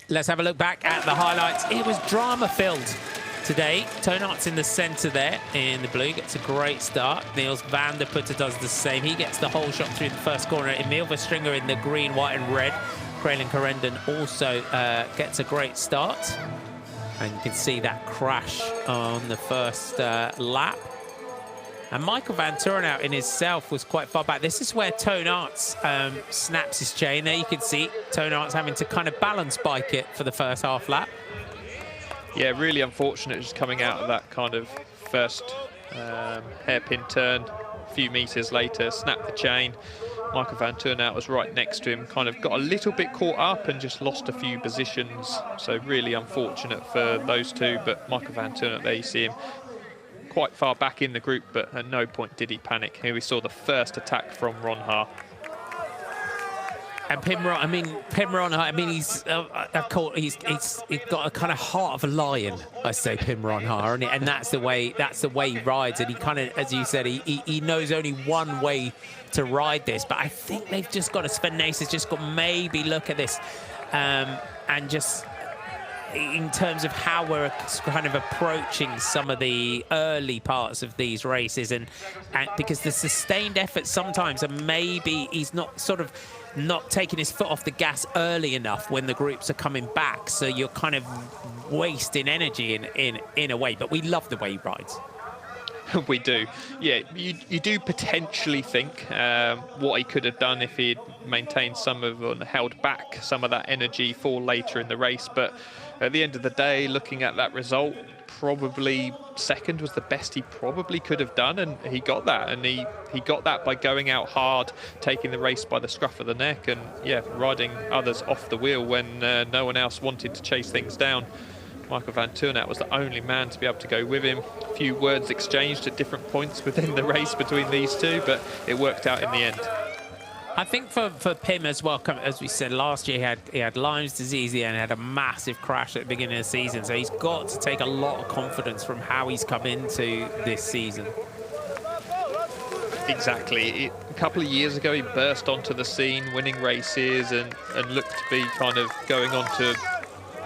Let's have a look back at the highlights. It was drama-filled today. Toonart's in the centre there in the blue, gets a great start. Niels van der Putte does the same. He gets the whole shot through the first corner. Emil Verstringer in the green, white and red. Kralin Corendon also gets a great start. And you can see that crash on the first lap. And Michael van Turenhout in himself was quite far back. This is where Toonart's snaps his chain. There you can see Toonart's having to kind of balance bike it for the first half lap. Yeah, really unfortunate just coming out of that kind of first hairpin turn. A few metres later, snapped the chain. Michael van Turenhout was right next to him, kind of got a little bit caught up and just lost a few positions. So really unfortunate for those two, but Michael van Turenhout, there you see him quite far back in the group, but at no point did he panic. Here we saw the first attack from Ron Haar. And Pim Ron, he's got a kind of heart of a lion, I say, Pim Ron Haar, and that's the way he rides. And he kind of, as you said, he knows only one way to ride this. But I think they've just got to, Sven Nys has just got maybe look at this, and just in terms of how we're kind of approaching some of the early parts of these races, and because the sustained effort sometimes, and maybe he's not taking his foot off the gas early enough when the groups are coming back, so you're kind of wasting energy in a way. But we love the way he rides. We do. Yeah, you do potentially think what he could have done if he'd maintained some of, or held back some of that energy for later in the race. But at the end of the day, looking at that result, probably second was the best he probably could have done, and he got that. And he got that by going out hard, taking the race by the scruff of the neck, and yeah, riding others off the wheel when no one else wanted to chase things down. Michael van Turenhout was the only man to be able to go with him. A few words exchanged at different points within the race between these two, but it worked out in the end. I think for Pim as well, as we said, last year he had Lyme's disease and had a massive crash at the beginning of the season. So he's got to take a lot of confidence from how he's come into this season. Exactly. A couple of years ago, he burst onto the scene, winning races, and looked to be kind of going on to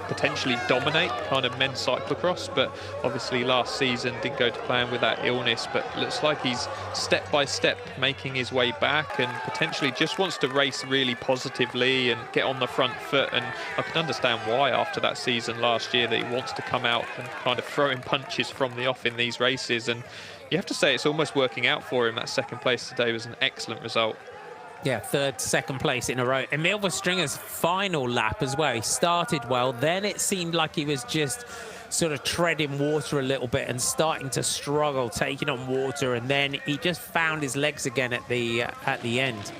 potentially dominate kind of men's cyclocross, but obviously last season didn't go to plan with that illness. But looks like he's step by step making his way back, and potentially just wants to race really positively and get on the front foot. And I can understand why after that season last year that he wants to come out and kind of throwing punches from the off in these races. And you have to say it's almost working out for him. That second place today was an excellent result. Yeah, second place in a row. Emil Verstringer's final lap as well. He started well, then it seemed like he was just sort of treading water a little bit and starting to struggle, taking on water, and then he just found his legs again at the end.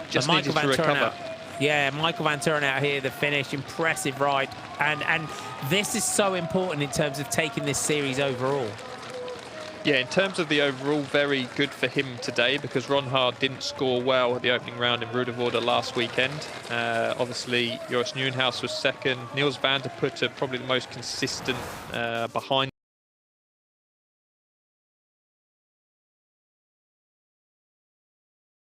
Just needed to recover. Yeah, Michael van Turenhout here, the finish, impressive ride, and this is so important in terms of taking this series overall. Yeah, in terms of the overall, very good for him today, because Ron Haar didn't score well at the opening round in Ruddervoorde last weekend. Obviously, Joris Nieuwenhuis was second. Niels van der Putte probably the most consistent behind